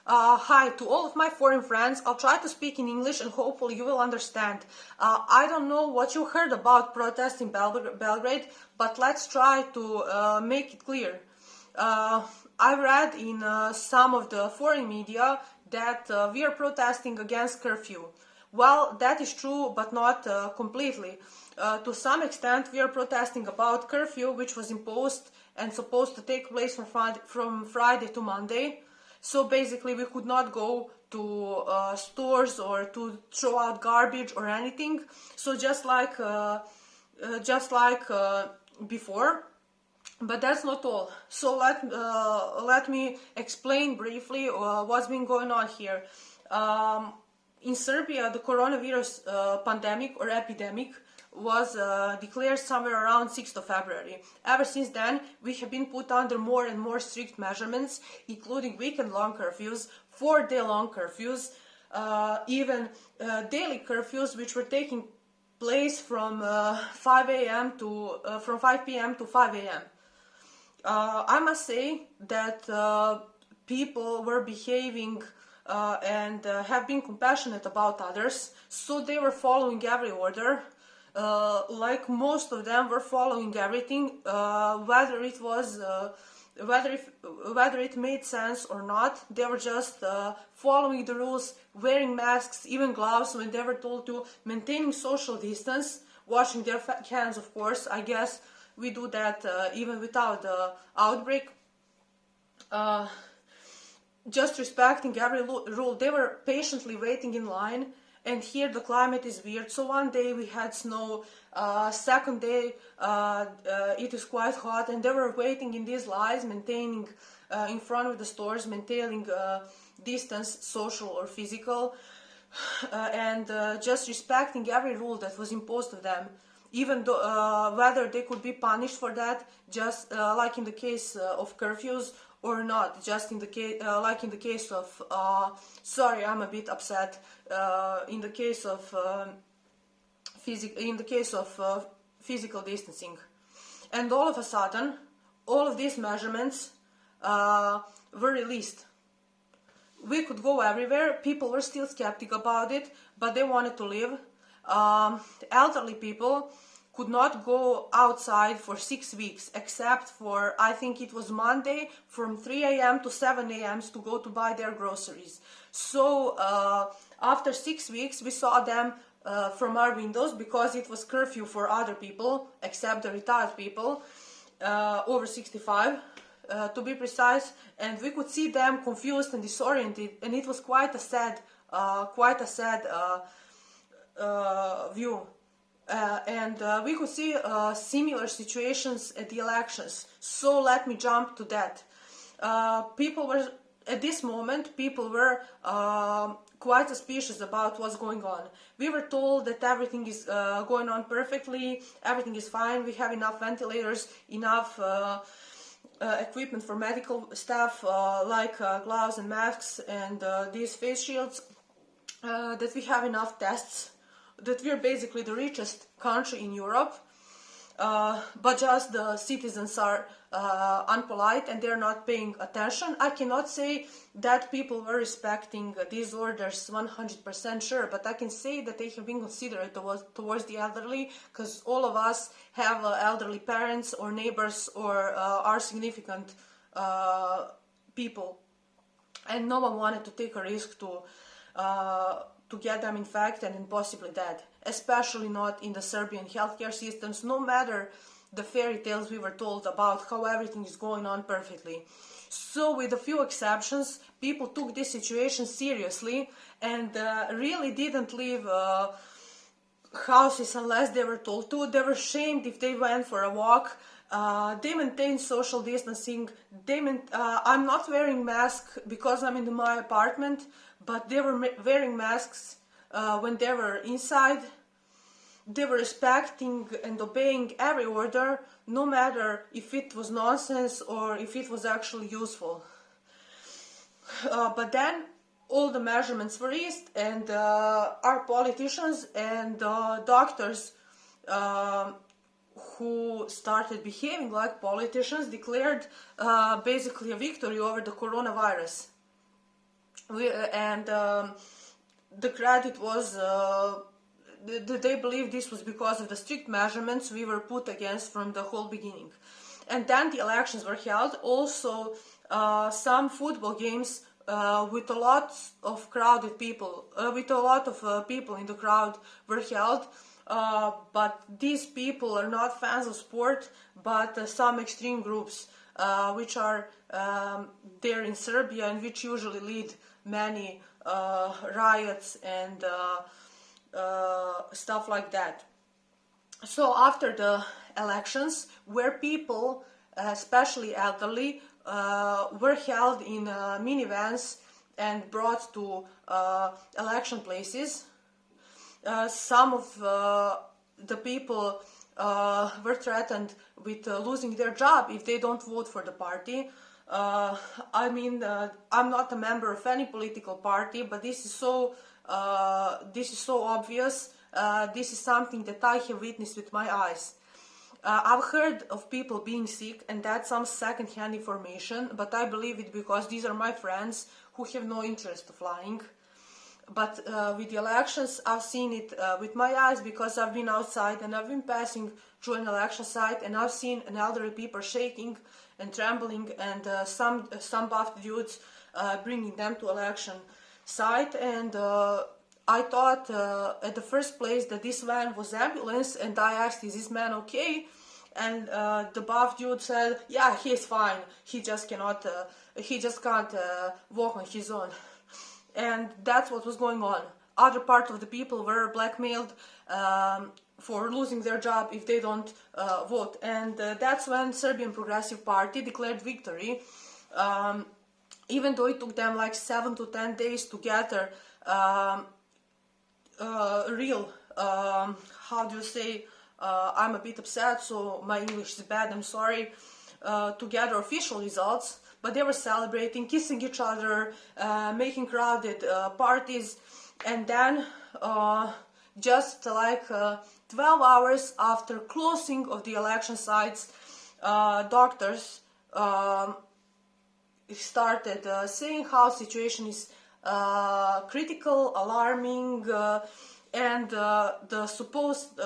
Hi to all of my foreign friends. I'll try to speak in English and hopefully you will understand. I don't know what you heard about protests in Belgrade, but let's try to make it clear. I read in some of the foreign media that we are protesting against curfew. Well, that is true, but not completely. To some extent, we are protesting about curfew, which was imposed and supposed to take place from Friday to Monday. So basically, we could not go to stores or to throw out garbage or anything. So just like before. But that's not all. So let me explain briefly what's been going on here. In Serbia, the coronavirus pandemic or epidemic was declared somewhere around 6th of February. Ever since then, we have been put under more and more strict measurements, including weekend-long curfews, 4-day-long curfews, even daily curfews, which were taking place from 5 p.m. to 5 a.m. I must say that people were behaving and have been compassionate about others, so they were following every order. Like most of them were following everything, whether it made sense or not. They were just following the rules, wearing masks, even gloves when they were told to, maintaining social distance, washing their hands, of course. I guess we do that even without the outbreak. Just respecting every rule. They were patiently waiting in line. And here the climate is weird. So one day we had snow, second day it is quite hot, and they were waiting in these lines, maintaining in front of the stores, maintaining distance, social or physical, and just respecting every rule that was imposed of them, even though whether they could be punished for that, just like in the case of curfews, or not, just in the case, like in the case of, sorry, I'm a bit upset. In the case of physical distancing, and all of a sudden, all of these measurements were released. We could go everywhere. People were still skeptical about it, but they wanted to live. Elderly people could not go outside for 6 weeks, except for, I think it was Monday, from 3 a.m. to 7 a.m. to go to buy their groceries. So after 6 weeks, we saw them from our windows, because it was curfew for other people, except the retired people, over 65, to be precise, and we could see them confused and disoriented, and it was quite a sad view. And we could see similar situations at the elections. So let me jump to that. At this moment, people were quite suspicious about what's going on. We were told that everything is going on perfectly, everything is fine, we have enough ventilators, enough equipment for medical staff, like gloves and masks and these face shields, that we have enough tests, that we're basically the richest country in Europe, but just the citizens are unpolite and they're not paying attention. I cannot say that people were respecting these orders 100% sure, but I can say that they have been considerate towards the elderly, because all of us have elderly parents or neighbors or are significant people, and no one wanted to take a risk to get them infected and possibly dead, especially not in the Serbian healthcare systems, no matter the fairy tales we were told about how everything is going on perfectly. So with a few exceptions, people took this situation seriously and really didn't leave houses unless they were told to. They were shamed if they went for a walk. They maintained social distancing. I'm not wearing mask because I'm in my apartment, but they were wearing masks when they were inside. They were respecting and obeying every order, no matter if it was nonsense or if it was actually useful. But then all the measurements were eased, and our politicians and doctors who started behaving like politicians declared basically a victory over the coronavirus. The credit was they believe this was because of the strict measurements we were put against from the whole beginning. And then the elections were held. Also, some football games with a lot of crowded people, with a lot of people in the crowd were held. But these people are not fans of sport, but some extreme groups which are there in Serbia and which usually lead many riots and stuff like that. So after the elections, where people, especially elderly, were held in minivans and brought to election places, some of the people were threatened with losing their job if they don't vote for the party. I'm not a member of any political party, but this is so obvious. This is something that I have witnessed with my eyes. I've heard of people being sick, and that's some second-hand information, but I believe it because these are my friends who have no interest of lying. But with the elections, I've seen it with my eyes because I've been outside and I've been passing through an election site, and I've seen an elderly people shaking and trembling, and some buff dudes bringing them to election site. And I thought at the first place that this van was ambulance, and I asked, "Is this man okay?" And the buff dude said, "Yeah, he's fine. He just cannot. He just can't walk on his own." And that's what was going on. Other part of the people were blackmailed for losing their job if they don't vote. And that's when Serbian Progressive Party declared victory. Even though it took them like 7 to 10 days to gather real, how do you say, I'm a bit upset, so my English is bad, I'm sorry, to gather official results. But they were celebrating, kissing each other, making crowded parties. And then, just like 12 hours after closing of the election sites, doctors started saying how situation is critical, alarming, and the supposed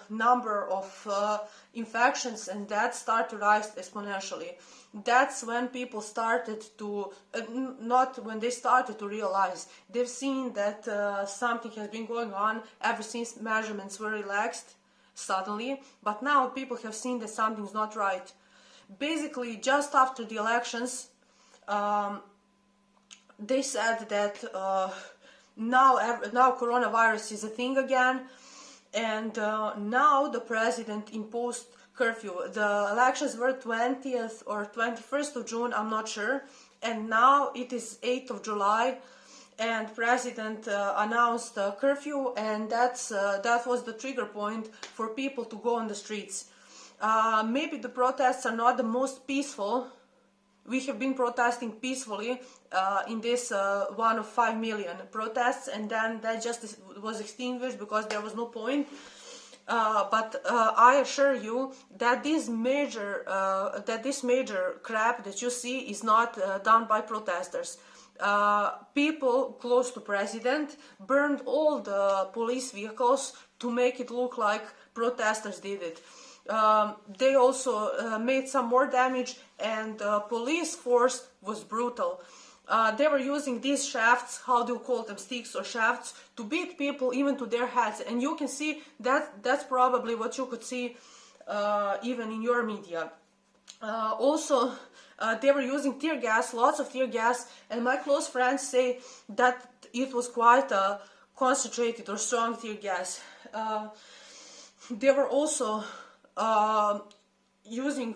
number of infections and deaths start to rise exponentially. That's when people started to, not when they started to realize, they've seen that something has been going on ever since measurements were relaxed suddenly, but now people have seen that something's not right. Basically, just after the elections, they said that now coronavirus is a thing again, and now the president imposed curfew. The elections were 20th or 21st of June, I'm not sure, and now it is 8th of July, and president announced a curfew, and that was the trigger point for people to go on the streets. Maybe the protests are not the most peaceful. We have been protesting peacefully in this 1 of 5 million protests, and then that just was extinguished because there was no point. But I assure you that this major crap that you see is not done by protesters. People close to president burned all the police vehicles to make it look like protesters did it. They also made some more damage, and the police force was brutal. They were using these shafts, how do you call them, sticks or shafts, to beat people even to their heads. And you can see that's probably what you could see even in your media. Also, they were using tear gas, lots of tear gas, and my close friends say that it was quite a concentrated or strong tear gas. They were also using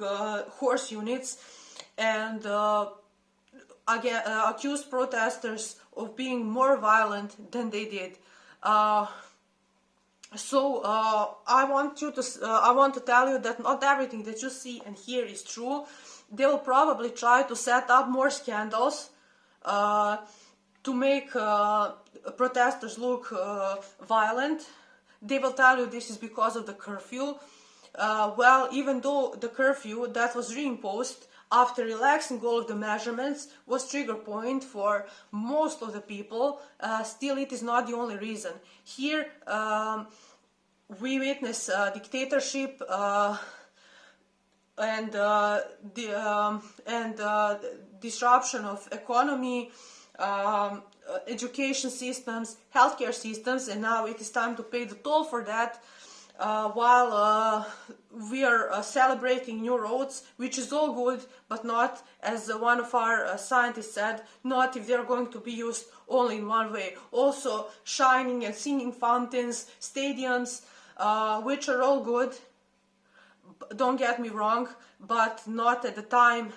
horse units and again accused protesters of being more violent than they did. So I want to tell you that not everything that you see and hear is true. They will probably try to set up more scandals to make protesters look violent. They will tell you this is because of the curfew. Well, even though the curfew that was reimposed after relaxing all of the measurements, was trigger point for most of the people. Still, it is not the only reason. Here, we witness dictatorship and disruption of economy, education systems, healthcare systems, and now it is time to pay the toll for that. While we are celebrating new roads, which is all good, but not, as one of our scientists said, not if they are going to be used only in one way. Also, shining and singing fountains, stadiums, which are all good, don't get me wrong, but not at the time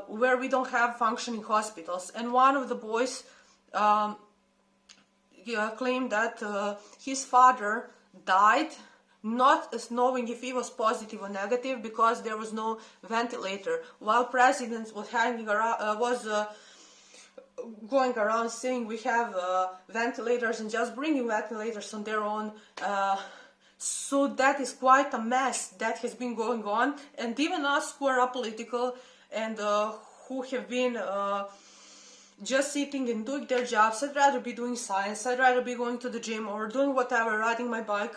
where we don't have functioning hospitals. And one of the boys claimed that his father died not knowing if he was positive or negative because there was no ventilator, while president was hanging around, going around saying we have ventilators and just bringing ventilators on their own. So that is quite a mess that has been going on, and even us who are apolitical and who have been just sitting and doing their jobs, I'd rather be doing science, I'd rather be going to the gym or doing whatever, riding my bike,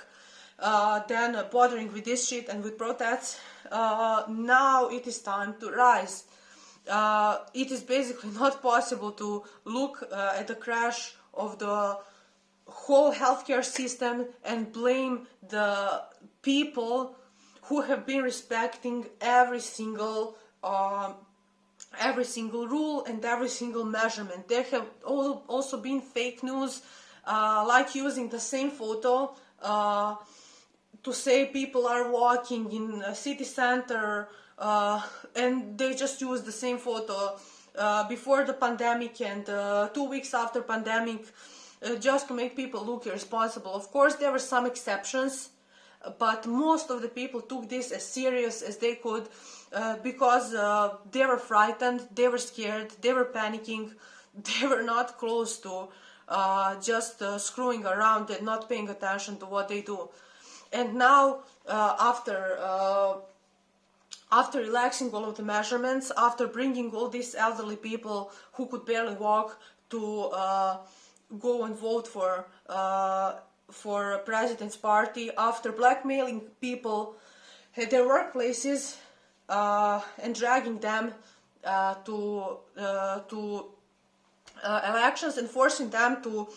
than bothering with this shit and with protests. Now it is time to rise. It is basically not possible to look at the crash of the whole healthcare system and blame the people who have been respecting every single rule and every single measurement. There have also been fake news, like using the same photo to say people are walking in a city center, and they just use the same photo before the pandemic and 2 weeks after pandemic, just to make people look irresponsible. Of course, there were some exceptions, but most of the people took this as serious as they could, because they were frightened, they were scared, they were panicking, they were not close to just screwing around and not paying attention to what they do. And now, after relaxing all of the measurements, after bringing all these elderly people who could barely walk to go and vote for president's party, after blackmailing people at their workplaces and dragging them to elections and forcing them to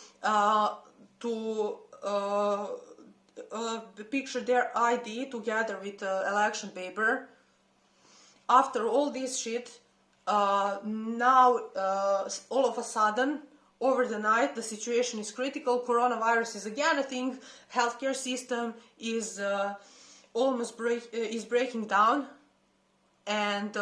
picture their ID together with election paper. After all this shit, now all of a sudden, over the night, the situation is critical. Coronavirus is again a thing. Healthcare system is almost breaking down. And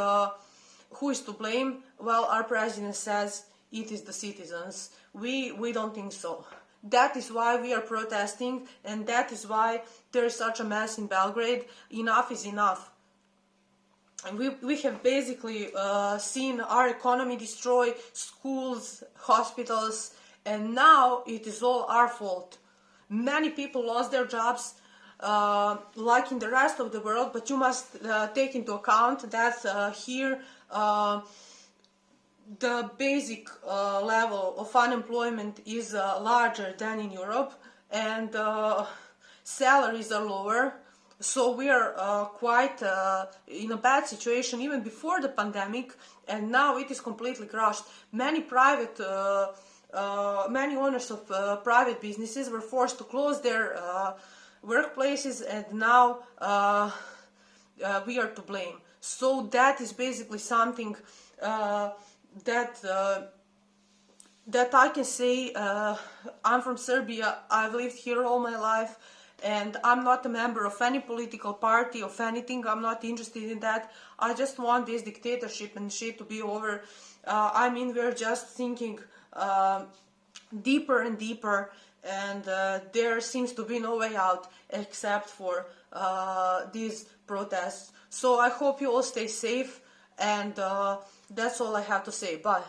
who is to blame? Well, our president says it is the citizens. We don't think so. That is why we are protesting, and that is why there is such a mess in Belgrade. Enough is enough. And we have basically seen our economy destroy schools, hospitals, and now it is all our fault. Many people lost their jobs, like in the rest of the world, but you must take into account that here the basic level of unemployment is larger than in Europe, and salaries are lower. So we are quite in a bad situation even before the pandemic, and now it is completely crushed. Many owners of private businesses were forced to close their workplaces, and now we are to blame. So that is basically something that I can say. I'm from Serbia. I've lived here all my life, and I'm not a member of any political party, of anything. I'm not interested in that. I just want this dictatorship and shit to be over. I mean, we're just thinking deeper and deeper, and there seems to be no way out except for these protests. So I hope you all stay safe, and that's all I have to say. Bye.